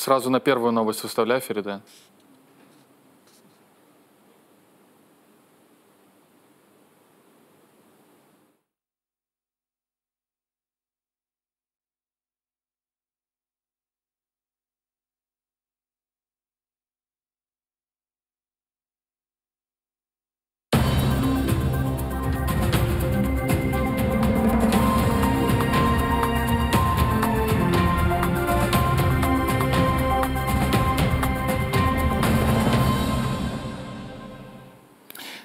Сразу на первую новость выставляю, Ферида.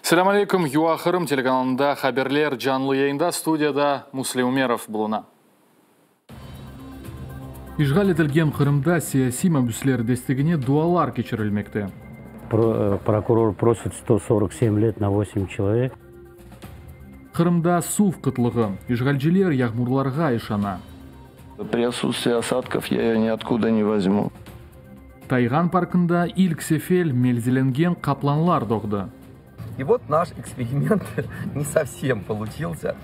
Салам алейкум, Юахырым телеканалында хаберлер жанлы yayında студияда Муслим Умеров болуна. Ишғал етілген Қырымда саяси мәбүслер дестігіне дуалар кечірілмекті. Прокурор просит 147 лет на 8 человек. Қырымда сув қытлығы, ишғалжилер яғмурларға ишана. При отсутствии осадков я ее ниоткуда не возьму. Тайган паркында илксефел мелзеленген қапланлар доғды. И вот наш эксперимент не совсем получился.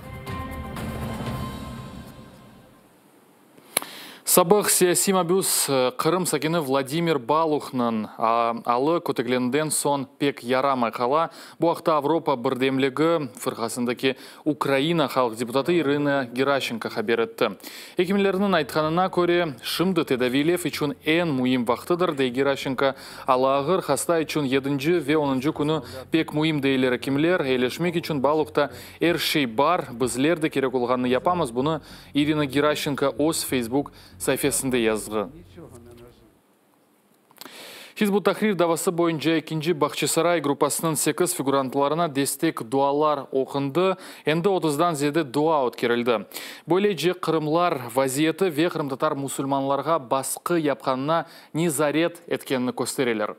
Сабық саяси мәбүс Қырым сакені Владимир Балухнын алы көтегленден сон пек ярамай қала. Бұақта Авропа бірдемлігі фырқасындаки Украина халық депутаты Ирина Геращенко хабер етті. Екімлерінің айтқанына көре шымды тедавилев үшін ән мұйым вақтыдыр дей Геращенко. Алағыр хаста үшін 7-10 ве 10 күні пек мұйым дейлері кімлер, әйлешмек үшін Балухта әршей бар, бізлерді керек олғанны япамыз. Бұны Ирина Геращенко өз Facebook sayfasında yazdı. Hizbut Tahrir davası boyunca 2. Бақчысарай группасының 8 фигурантларына дестек дуалар оқынды, енді 30-дан зеді дуа өткерілді. Бөлейже Қырымлар вазиеті ве Қырымтатар мұсылманларға басқы япқанына не зарет еткеніні көстерелер.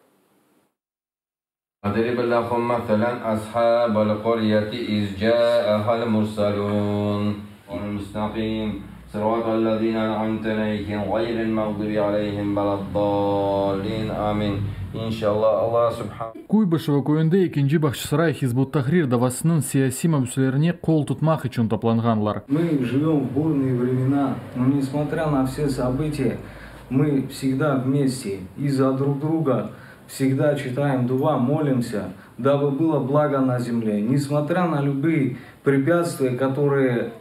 اضرب لهم مثلا أصحاب القرية إذ جاءها المرسلون والمستقيم صراط الذين أنعمت عليهم غير المغضوب عليهم ولا الضالين آمين иншалла Аллах субхана. Куйбышева көйінде 2. Бақчысарай Хизбут Тахрир давасының саяси мәбүслеріне қол тұтмақ үшін топланғанлар. Мы живем в бурные времена, но несмотря на все события, мы всегда вместе и за друг друга всегда читаем дуа, молимся, дабы было благо на земле. Несмотря на любые препятствия, которые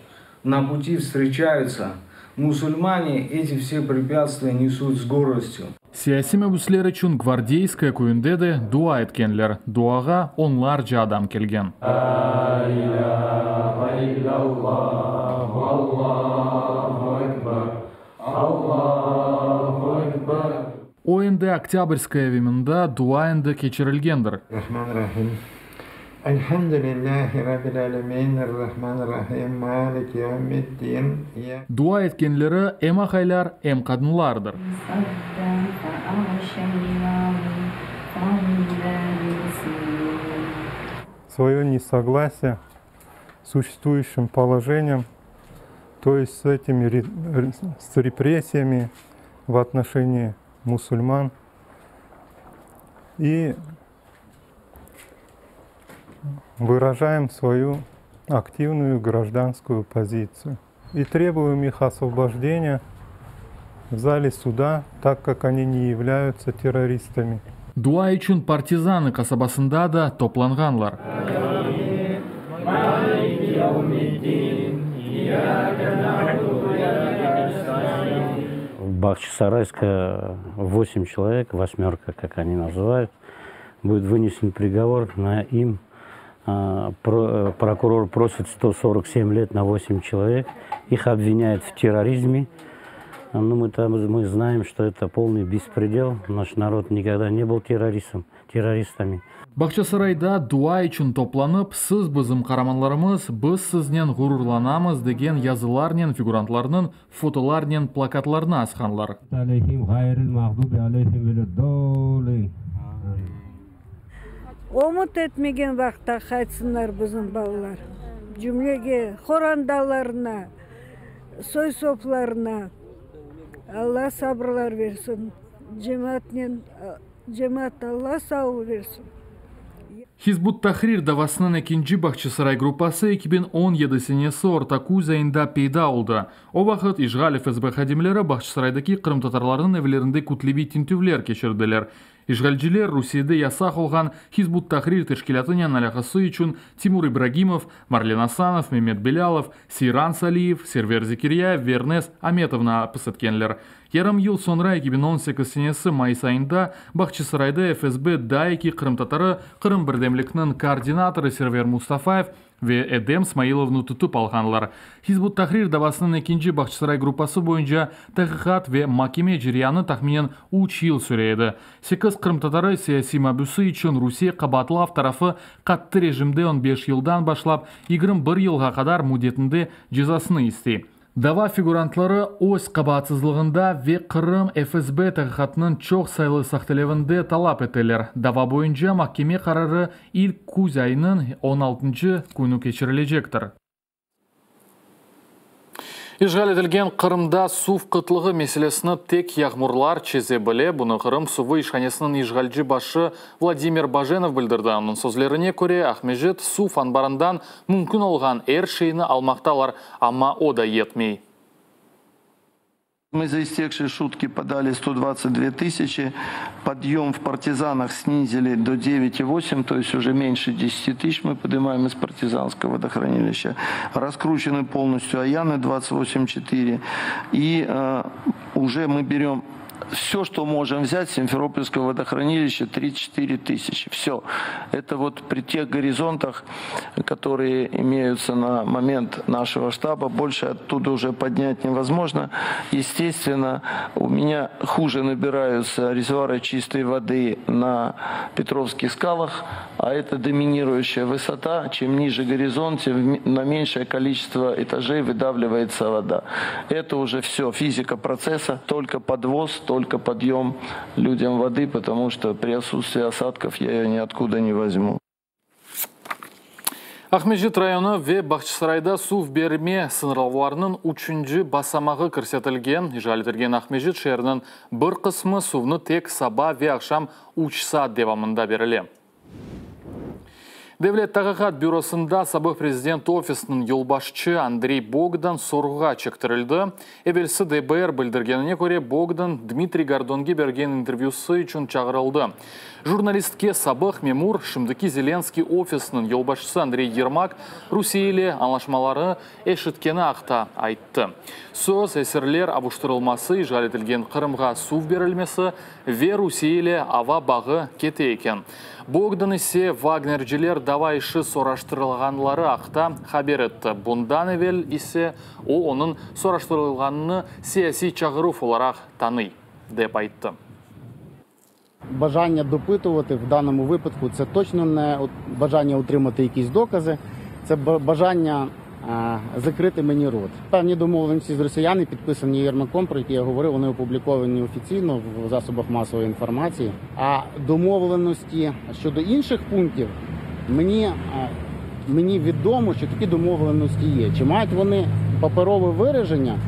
на пути встречаются, мусульмане эти все препятствия несут с гордостью. Саяси мәбүслер үшін гвардейская көйінде де дуа еткенлер. Дуаға онларча адам келген. Ойынды Октябрьская вемінда дуа енді кечірілгендір. Дуа еткенлері әм ақайлар, әм қадынлардыр. Свое несогласие с существующим положением, то есть с репрессиями в отношении мусульман, и выражаем свою активную гражданскую позицию и требуем их освобождения в зале суда, так как они не являются террористами. Дуа үшін партизаны қасабасында да топланғанлар. В Бахчисарайска 8 человек, 8, как они называют, будет вынесен приговор на им. Прокурор просит 147 лет на 8 человек. Их обвиняют в терроризме. Но мы знаем, что это полный беспредел. Наш народ никогда не был террористами. Бақчасарайда дуа үшін топланып, сіз бізім қараманларымыз, біз сізнен ғурурланамыз деген языларнен, фигурантларының фотоларнен, плакатларына асқанлар. Омыт етмеген вақытта қайтсынлар біздің балалар. Жүмлеге, хорандаларына, сой-сопларына Алла сабырлар версін. Жемат Алла сау версін. Хизбут Тахрир давасының экинчи бақчысырай группасы 2017-сенесі орта күз айында пейда олды. О вақыт Ишғал ФСБ хадимлері бақчысырайдaki қырым татарларының evlerinde кутлеби тинтүвлер кешірділер. Ишгалчилер Русияда ясақ олған Хизбут Тахрир тешкилатының алақасы үшін Тимур Ибрагимов, Марлен Асанов, Мемет Белялов, Сейран Салиев, Сервер Зекирьяев, Вернес Аметовна пысыткенлер. Ярым ел сонра 2018-сенесі майыс айында Бақчысырайда ФСБ дайки Қырым татары Қырым бірдемлікнің координаторы Сервер Мустафаев ве Эдем Смаиловну тұтып алғанлар. Хизбут Тахрир давасының екінші Бақчысырай группасы бойынша тәқиқат ве макеме жирияны тахминен 3 ел сүрейді. 8 Қырым татары сияси мабюсы үшін Русия қабатлав тарафы қатты режимде 15 елдан башлап 21 елға қадар мудетінде жазасыны істей. Дава фигурантлары өз қабатсызлығында ве Қырым ФСБ тәқиқатының чоқ сайлы сақтелевінде талап етелер. Дава бойынша махкеме қарары ил күз айының 16-шы күні кешірілежектір. Ишғал етілген Қырымда сув қытлығы мәселесіні тек яғмұрлар чезе біле, бұны Қырым сувы ишханесінің ишғалжы башы Владимир Баженов білдірді. Оның сөзлеріне көре Ахмежет сув анбарындан мүмкін олған әр шейіні алмақталар, ама о да етмей. Мы за истекшие шутки подали 122 тысячи, подъем в партизанах снизили до 9,8, то есть уже меньше 10 тысяч мы поднимаем из партизанского водохранилища. Раскручены полностью Аяны 28,4 и уже мы берем все, что можем взять с Симферопольского водохранилища 3-4 тысячи. Все. Это вот при тех горизонтах, которые имеются на момент нашего штаба, больше оттуда уже поднять невозможно. Естественно, у меня хуже набираются резервуары чистой воды на Петровских скалах, а это доминирующая высота. Чем ниже горизонт, тем на меньшее количество этажей выдавливается вода. Это уже все физика процесса, только подвоз, только подъем людям воды, потому что при отсутствии осадков я ее ниоткуда не возьму. Ахмежет районы ве Бақчысырайда сув берме сыныралуарының 3-ші басамағы көрсетілген. Ижалетілген Ахмежет шерінің бір қысмы сувны тек саба ве ақшам 3 саат девамында берілі. Devlet Taqaqat бюросында сабық президент офисінің yolbaşçı Андрей Богдан сорғыға чектірілді. Эвелсі ДБР білдіргеніне көре Богдан Дмитрий Гордонге берген интервьюсы үшін чағырылды. Журналистке сабық мемур Шымдыки Зеленский офисінің yolbaşçысы Андрей Ермак Русияле анлашмалары эшіткені ақта айтты. Сөз әсірлер абуштырылмасы ижалетілген Қырымға сув берілмесі ве Русияле ава бағы кете екен. Богдан есе Вагнержилер дава іші сораштырылғанлары ақта хабер етті. Бұндан евел есе оның сораштырылғаныны сияси чағыру оларақ таный, деп айтты. Бажання допитувати в даному випадку це точно не бажання отримати якісь докази, це бажання закрити мені рот. Певні домовленості з росіяни, підписані Єрмаком, про які я говорив, вони опубліковані офіційно в засобах масової інформації. А домовленості щодо інших пунктів, мені відомо, що такі домовленості є. Чи мають вони паперове вираження,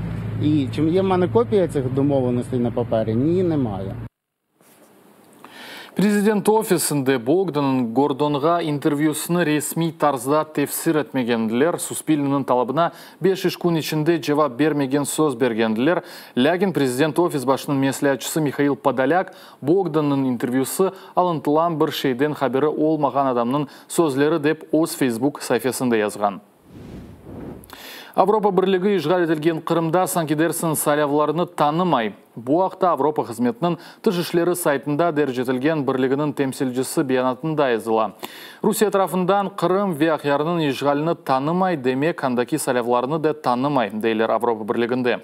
і чи є в мене копія цих домовленостей на папері? Ні, немає. Президент офисінде Богданның Гордонға интервьюсыны ресми тарзда тефсир етмегенділер, Суспилінің талабына 5 күн ішінде жауап бермеген сөз бергенділер. Ләгін президент офис башының меслячысы Михаил Подоляк Богданның интервьюсы алынтылан бір шейден хабері олмаған адамның сөзлері деп өз Facebook сайфасында yazған. Авропа бірлігі ишғал етілген Қырымда санкидерсін салявларыны танымай. Бұл ақта Авропа қызметінің тышышлері сайтында дәржетілген бірлігінің темсілжісі биянатында езіла. Русия тарафындан Қырым ве Ақярының ишғалыны танымай, демек андаки салявларыны да танымай, дейлер Авропа бірлігінде.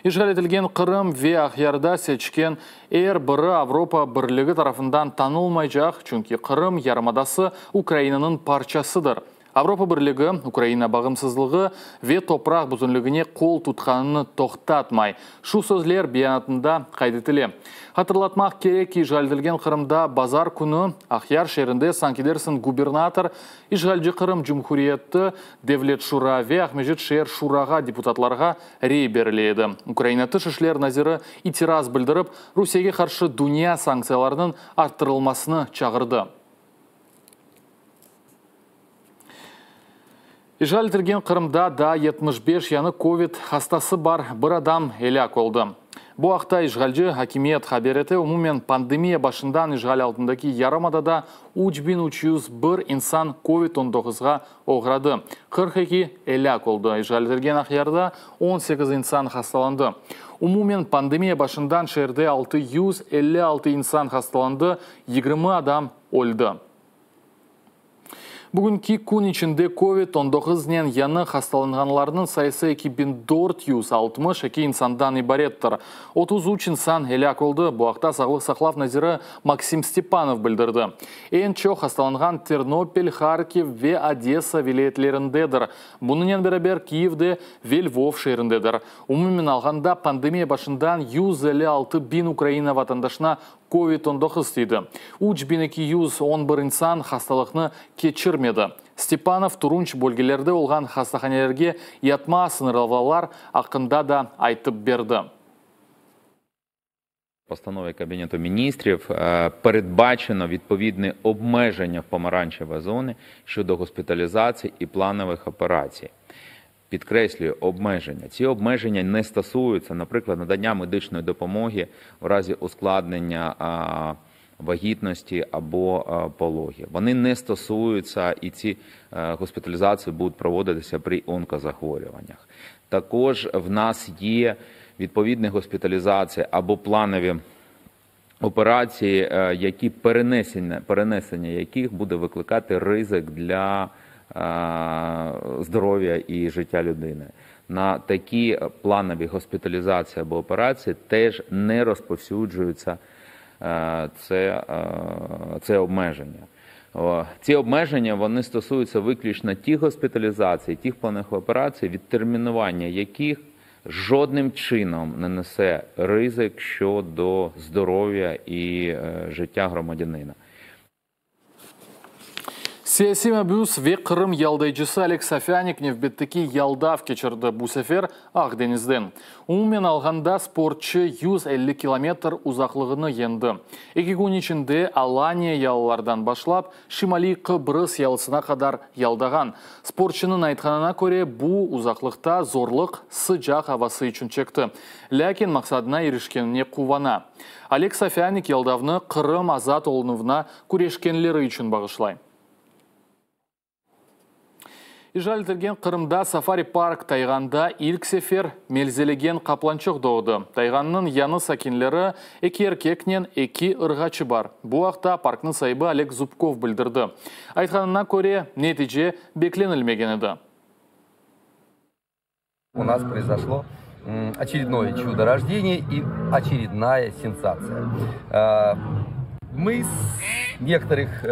Ишғал етілген Қырым ве Ақярда сечкен бірі Авропа бірлігі тарафындан танылмай жақ, чүнки Қырым ярмадасы Украинаның парчасыдыр. Авропа бірлігі, Украина бағымсызлығы ве топрақ бұзынлігіне қол тұтқаныны тоқтатмай. Шу сөзлер биянатында қайдетілі. Хатырлатмақ керек ишғалділген Қырымда базар күні Ақяр шерінде санкидерсін губернатор ишғалжы Қырым Жұмхуриетті Девлет Шура ве Ахмежет шер Шураға депутатларға рей беріледі. Украина тышышлер назиры итираз білдіріп, Русияге қаршы дүния санкцияларының арттырылмасыны чағырды. Ижалітірген Қырымда да 75 яны ковид хастасы бар бір адам еляк олды. Бұл ақта Ижғалжы хакимиет хабереті умумен пандемия башындан Ижғал алдындаки ярамадада 3301 инсан ковид-19-ға оғрады. 42 еляк олды. Ижғалітірген ақиярда 18 инсан хасталанды. Умумен пандемия башындан шерде 656 инсан хасталанды, 20 адам өлді. Бүгінгі күн ішінде COVID-19-нен яны хасталанғанларының сайысы 2462 инсандан ибареттір. 33 инсан еляк олды. Бұақта сағылық сақлав назиры Максим Степанов білдірді. Ең чо хасталанған Тернопіль, Харкив ве Одесса вилетлеріндедір. Бұнымен бәрібер Киевде ве Львов шеріндедір. Умумен алғанда пандемия башындан 156 бин Украина ватандашына COVID-19 дейді. 3211 инсан хасталықны кечірмеді. Степанов турунч бөлгелерді олған хастаханелерге ятма сыныралалар ақында да айтып берді. Постановою Кабінету міністрів передбачено відповідне обмеження в помаранчевій зоні щодо госпіталізації і планових операцій. Підкреслюю, обмеження. Ці обмеження не стосуються, наприклад, надання медичної допомоги в разі ускладнення вагітності або пологів. Вони не стосуються, і ці госпіталізації будуть проводитися при онкозахворюваннях. Також в нас є відповідні госпіталізації або планові операції, які перенесення яких буде викликати ризик для здоров'я і життя людини. На такі планові госпіталізації або операції теж не розповсюджується це обмеження. Ці обмеження вони стосуються виключно тих госпіталізацій, тих планових операцій, відтермінування яких жодним чином не несе ризик щодо здоров'я і життя громадянина. Саяси мәбюс ве Қырым ялдайчысы Олег Сафяник невбеттікі ялдав кечірді бұл сәфер Ақ-Денізден. Умумен алғанда спортшы 150 километр ұзақлығыны енді. Екі күн ішінде Алания ялылардан башлап, Шимали Қыбрыс ялысына қадар ялдаған. Спортшының айтқанына көре бұл ұзақлықта зорлық sıcақ авасы үшін чекті. Ләкин мақсадына ерішкеніне қувана. Олег Сафяник ялдавны Қырым азат олынывына көрешкенлері үшін бағышлай. Ижалітірген Қырымда сафари парк Тайғанда ilk сефер мелзелеген қапланчық доғды. Тайғанның яны сакинлері екі еркекнен екі ырғачы бар. Бұл уақытта паркның сайбы Олег Зубков білдірді. Айтқанына көре нәтиже бекленілмеген еді. У нас произошло очередное чудо рождения и очередная сенсация. Мы с некоторых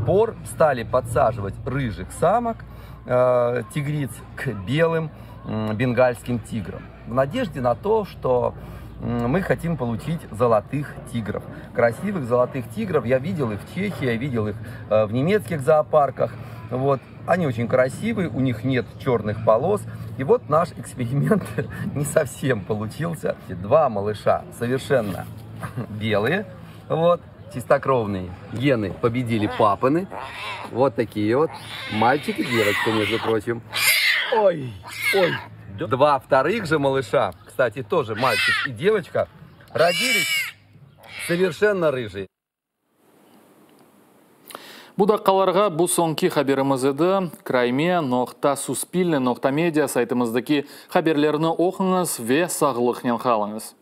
пор стали подсаживать рыжих самок, тигриц, к белым бенгальским тиграм. В надежде на то, что мы хотим получить золотых тигров. Красивых золотых тигров. Я видел их в Чехии, я видел их в немецких зоопарках. Вот. Они очень красивые, у них нет черных полос. И вот наш эксперимент не совсем получился. Два малыша совершенно белые. Вот. Чистокровные гены победили папаны. Вот такие вот. Мальчик и девочка, между прочим. Ой, ой. Два вторых же малыша, кстати, тоже мальчик и девочка, родились совершенно рыжие. Будаққаларға бұл соңки хаберімізді крайме ноқта.суспильный.медиа сайтымыздaki хаберлеріні оқыңыз ве сағылықнен қалыңыз.